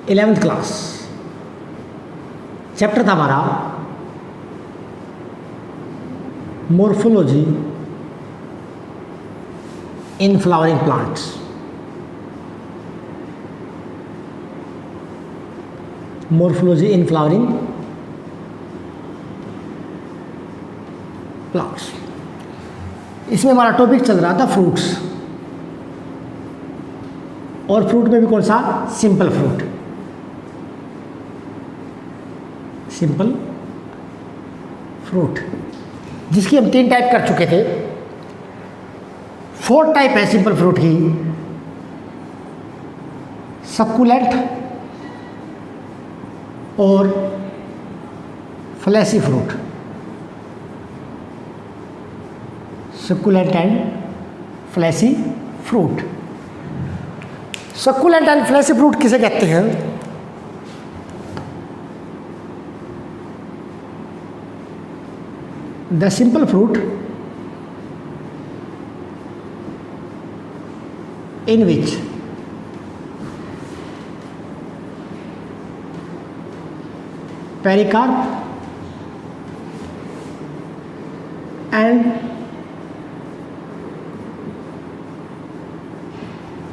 11th class, chapter था हमारा morphology in flowering plants. Morphology in flowering plants, इसमें हमारा टॉपिक चल रहा था फ्रूट्स, और फ्रूट में भी कौन सा? Simple fruit. सिंपल फ्रूट जिसकी हम 3 टाइप कर चुके थे। 4th टाइप है सिंपल फ्रूट की, सक्कुलेंट और fleshy fruit. Succulent and fleshy fruit. Succulent and fleshy fruit किसे कहते हैं? The simple fruit in which pericarp and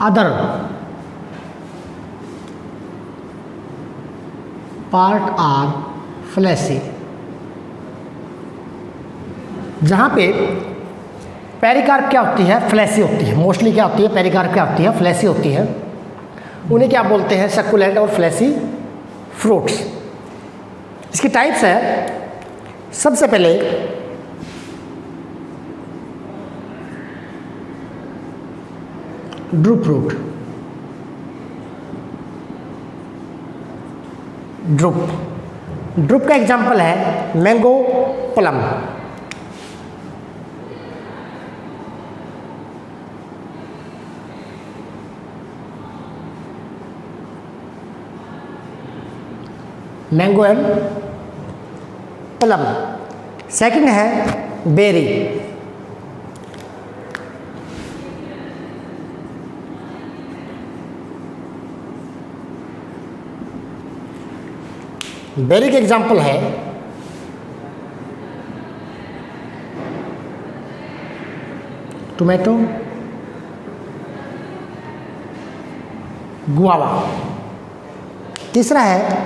other part are fleshy। जहाँ पे पेरिकार्प क्या होती है? फ्लैसी होती है। मोस्टली क्या होती है? पेरिकार्प क्या होती है? फ्लैसी होती है। उन्हें क्या बोलते हैं? सक्कुलेंट और फ्लैसी फ्रूट्स। इसकी टाइप्स है, सबसे पहले ड्रूप फ्रूट। ड्रूप का एग्जाम्पल है mango, plum. Mango and plum. Second है बेरी। बेरी के एग्जाम्पल है टोमेटो, गुआवा। तीसरा है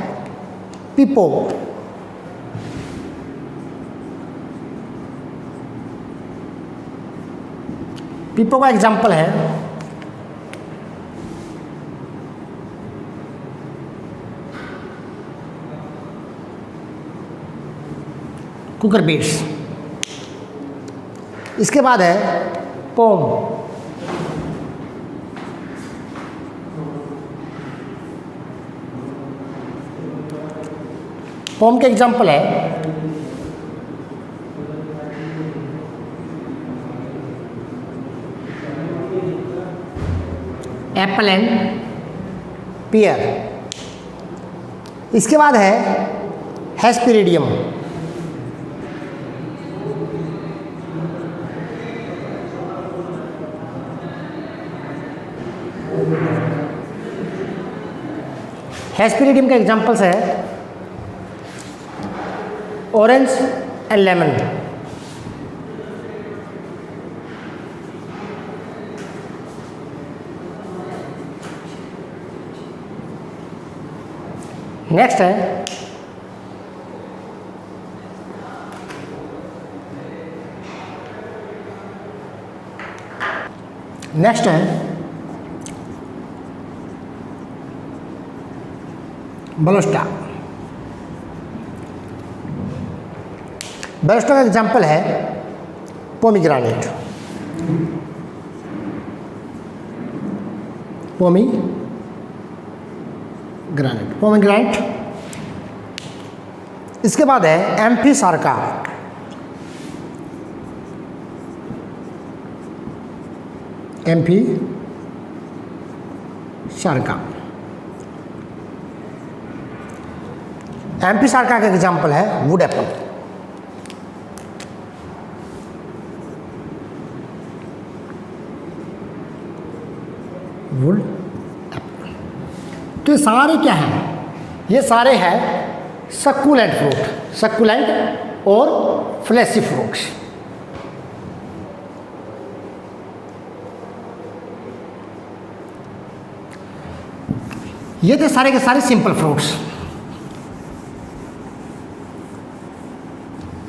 पीपो। पीपो का एग्जाम्पल है कुकर बीट्स। इसके बाद है पोम। पोम के एग्जाम्पल है एप्पल एंड पियर। इसके बाद है हेस्पेरिडियम। हेस्पेरिडियम के एग्जाम्पल्स है ऑरेंज एंड लेमन। नेक्स्ट है बलोस्टा। बलोस्टा का एग्जाम्पल है पोमीग्रानेट। पोमीग्रानेट। इसके बाद है एम्फीसार्का। एम्फीसार्का का एग्जाम्पल है वुड एप्पल। तो ये सारे क्या हैं? ये सारे हैं सक्कुलेंट फ्रूट, सक्कुलेंट और फ्लैशी फ्रूट्स। ये थे सारे के सारे simple fruits.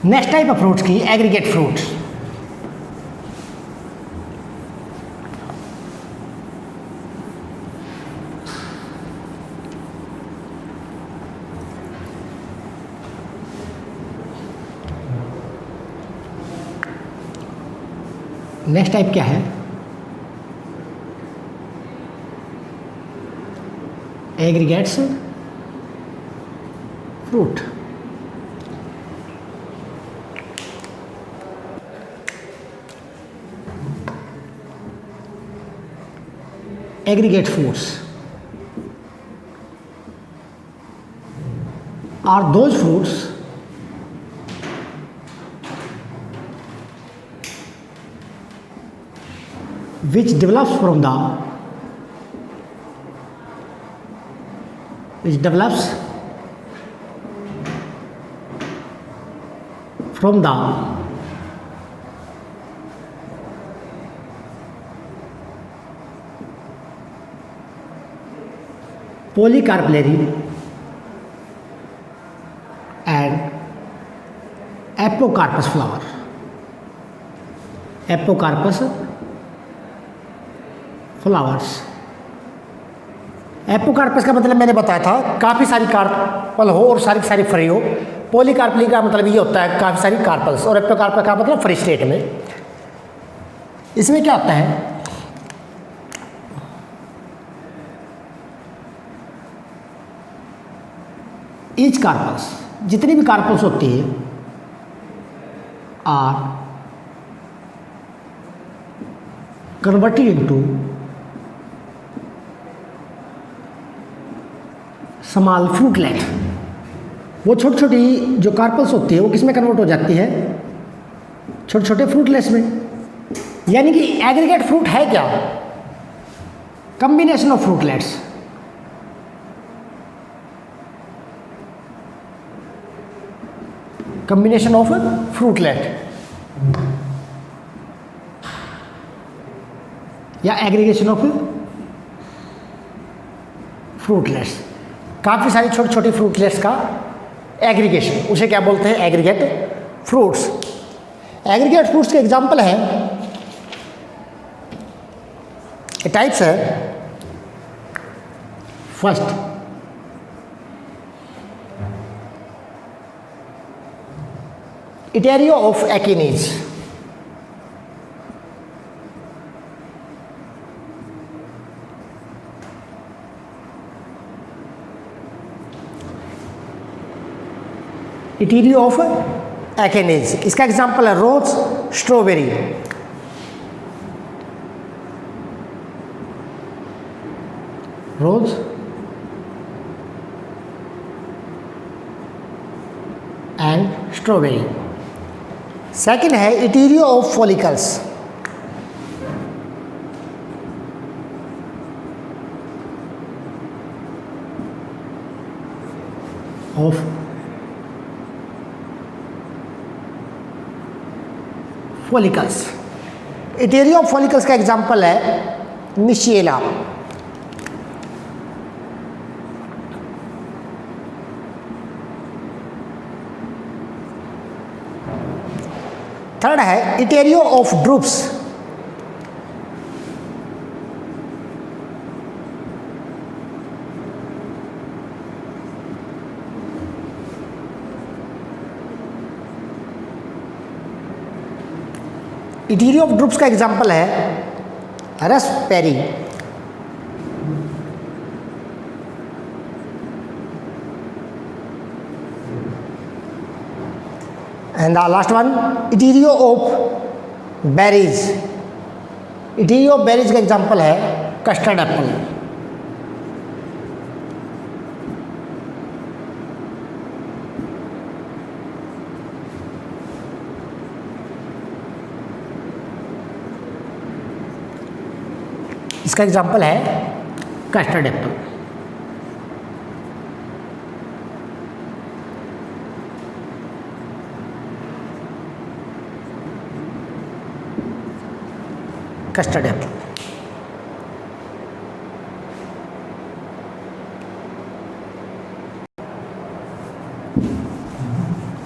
Next type of fruits की एग्रीगेट फ्रूट्स। नेक्स्ट टाइप क्या है? Aggregates fruit. Aggregate fruits are those fruits which develops from the polycarpillary and apocarpus flower। apocarpus flowers. Apocarpous का मतलब मैंने बताया था काफ़ी सारी कार्पल हो और सारी सारी फ्री हो। पॉलीकार्पली का मतलब ये होता है काफ़ी सारी कार्पल्स, और एपोकार्पस का मतलब फ्री स्टेट में। इसमें क्या होता है? ईच कार्पल्स, जितनी भी कार्पल्स होती है, आर कन्वर्टेड इनटू स्मॉल फ्रूटलेट। वो छोटी छोटी जो कार्पल्स होती है वो किस में कन्वर्ट हो जाती है? छोटे छोटे फ्रूटलेट्स में। यानी कि एग्रीगेट फ्रूट है क्या? Combination of fruitlets. Combination of fruitlet या एग्रीगेशन ऑफ फ्रूटलेट्स। काफ़ी सारी छोटी छोटी फ्रूटलेट्स का एग्रीगेशन, उसे क्या बोलते हैं? Aggregate fruits. एग्रीगेट फ्रूट्स के एग्जाम्पल हैं, टाइप्स है। First, etaerio of achenes. Etaerio of achenes, इसका एग्जाम्पल है rose, strawberry. Rose and strawberry. Second है etaerio of follicles. Of follicles. Etaerio of follicles का एग्जाम्पल है निशिएला। थर्ड है etaerio of drupes. Etaerio of drupes का example है raspberry. And the last one etaerio of berries. Etaerio of berries का example है custard apple. इसका example है custard Apple. Custard Apple.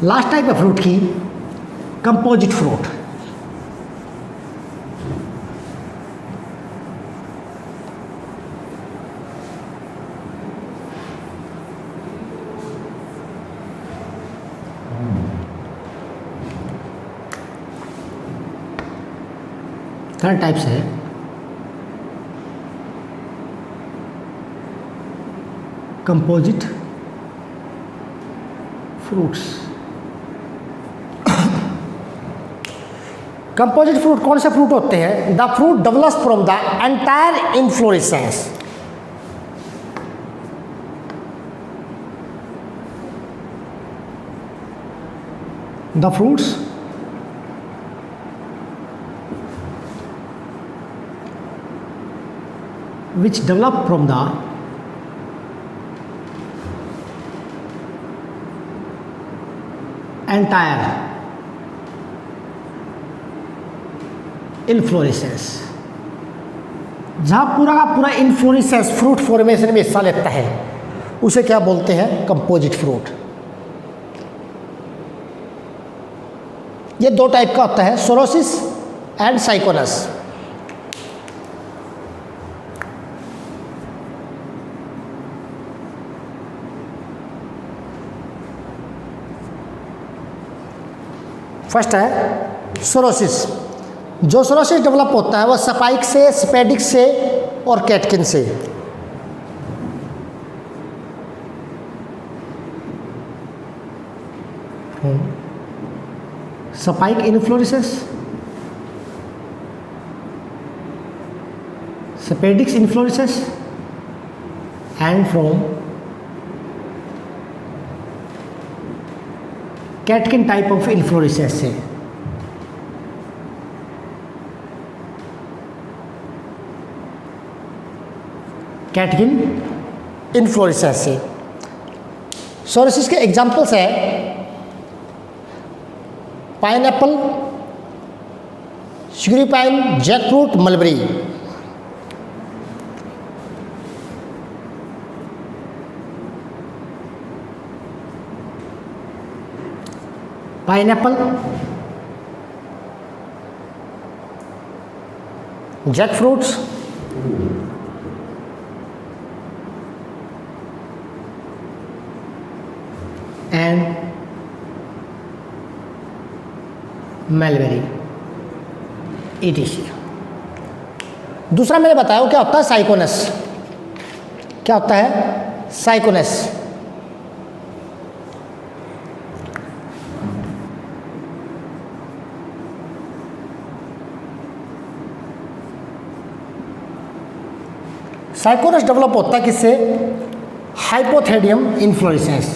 Last type है fruit की composite fruit. Third type से है कंपोजिट फ्रूट्स। कंपोजिट फ्रूट कौन से फ्रूट होते हैं? The fruit develops from the entire inflorescence. The fruits which develop from the entire inflorescence। जहाँ पूरा का पूरा इन्फ्लोरेसेंस फ्रूट फॉर्मेशन में हिस्सा लेता है उसे क्या बोलते हैं? Composite fruit. ये दो टाइप का होता है, सोरोसिस एंड साइकोनस। फर्स्ट है सोरोसिस। जो सोरोसिस डेवलप होता है वह स्पाइक से, स्पेडिक्स से और कैटकिन से। Spike inflorescence, spadix inflorescence and from catkin type of inflorescence से। कैटकिन इन्फ्लोरेसेंस से। सोरोसिस के एग्जाम्पल्स है pineapple, sugary pine, jackfruit, mulberry. Pineapple, jackfruits, and mulberry ETC। दूसरा मैंने बताया क्या होता है? साइकोनस। क्या होता है? साइकोनस। साइकोनस डेवलप होता है किससे? हाइपोथेडियम इन्फ्लोरेसेंस।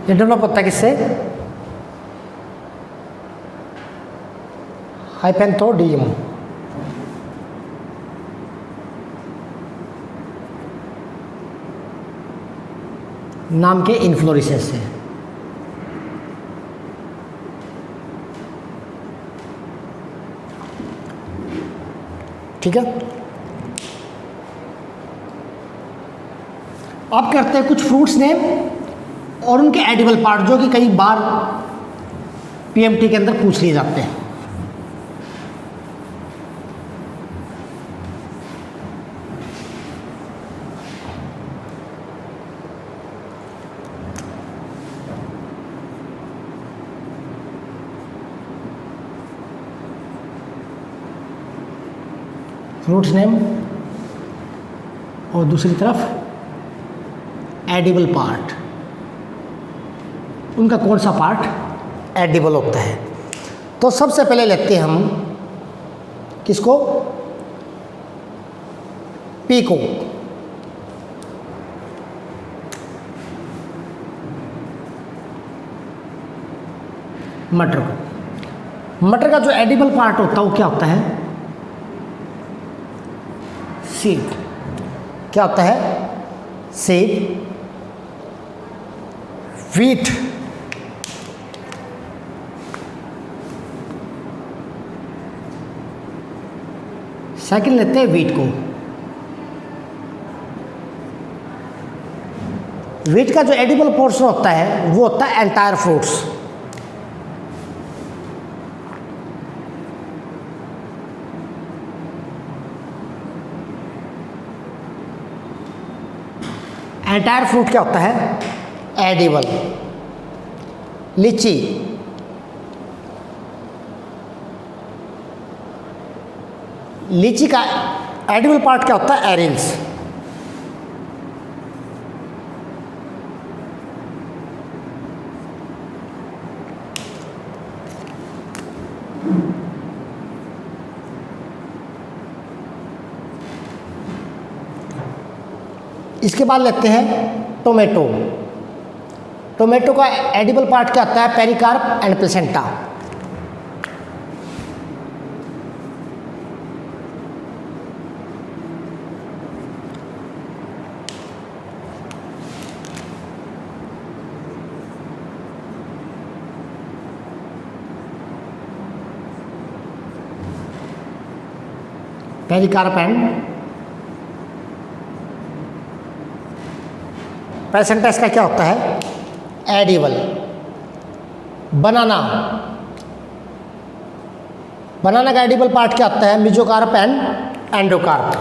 ये डेवलप होता है किससे? हाइपेंथोडियम। नाम के इन्फ्लोरेसेंस से। ठीक है। अब करते हैं कुछ फ्रूट्स नेम और उनके एडिबल पार्ट जो कि कई बार PMT के अंदर पूछ लिए जाते हैं। फ्रूट्स नेम और दूसरी तरफ एडिबल पार्ट। उनका कौन सा पार्ट एडिबल होता है? तो सबसे पहले लेते हैं हम किसको? पी को। मटर को। मटर का जो एडिबल पार्ट होता है वो क्या होता है? सीड क्या होता है? सीड। वीट सेकंड लेते हैं वीट को। वीट का जो एडिबल पोर्शन होता है वो होता है एंटायर फ्रूट्स। एंटायर फ्रूट क्या होता है? एडिबल। लीची, लीची का एडिबल पार्ट क्या होता है? एरिल्स। इसके बाद लेते हैं टोमेटो। टोमेटो का एडिबल पार्ट क्या होता है? Pericarp and placenta. Pericarp and placenta इसका क्या होता है? एडिबल। बनाना, बनाना का एडिबल पार्ट क्या होता है? Mesocarp and endocarp.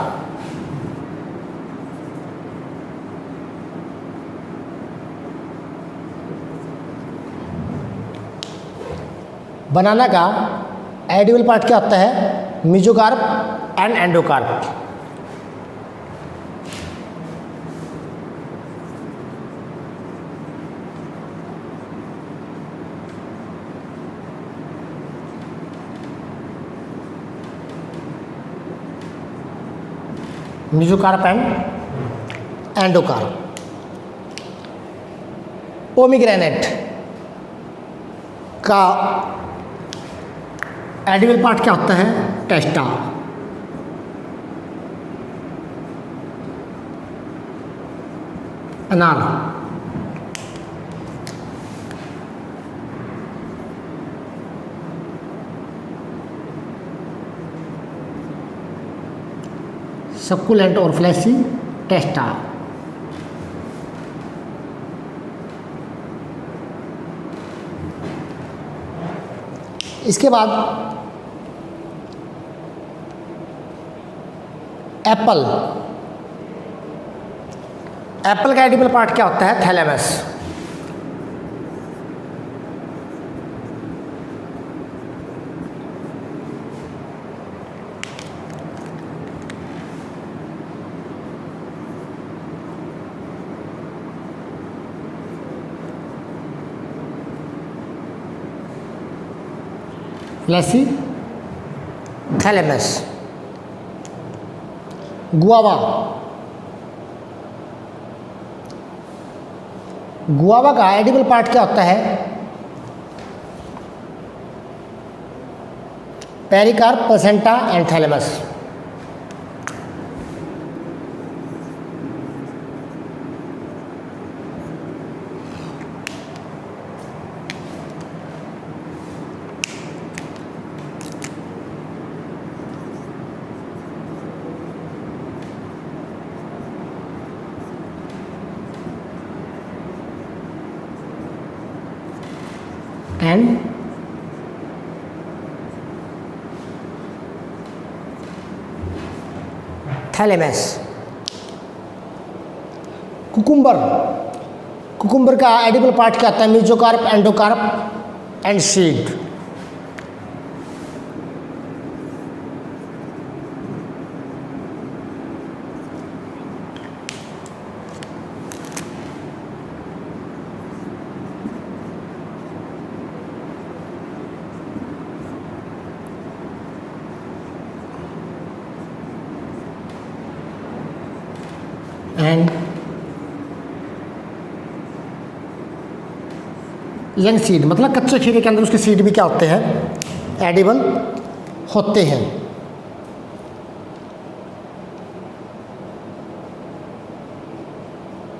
बनाना का एडिबल पार्ट क्या होता है? Mesocarp and endocarp. Mesocarp and endocarp. Pomegranate का एडिबल पार्ट क्या होता है? टेस्टा। अनार, सक्कुलेंट और फ्लैसी टेस्टा। इसके बाद एप्पल। एप्पल का एडिबल पार्ट क्या होता है? Thalamus. Fleshy thalamus. Guava, guava का एडिबल पार्ट क्या होता है? Pericarp, placenta and thalamus. And thalamus. Cucumber, cucumber का एडिबल पार्ट क्या होता है? Mesocarp, endocarp and seed. And young seed, मतलब कच्चे खीरे के अंदर उसके सीड भी क्या होते हैं? एडिबल होते हैं।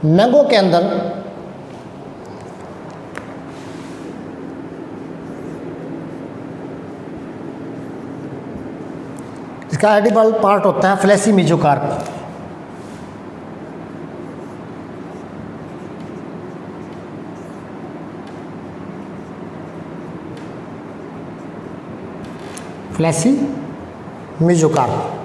मैंगो के अंदर इसका एडिबल पार्ट होता है फ्लैसी मेसोकार्प। Fleshy mesocarp.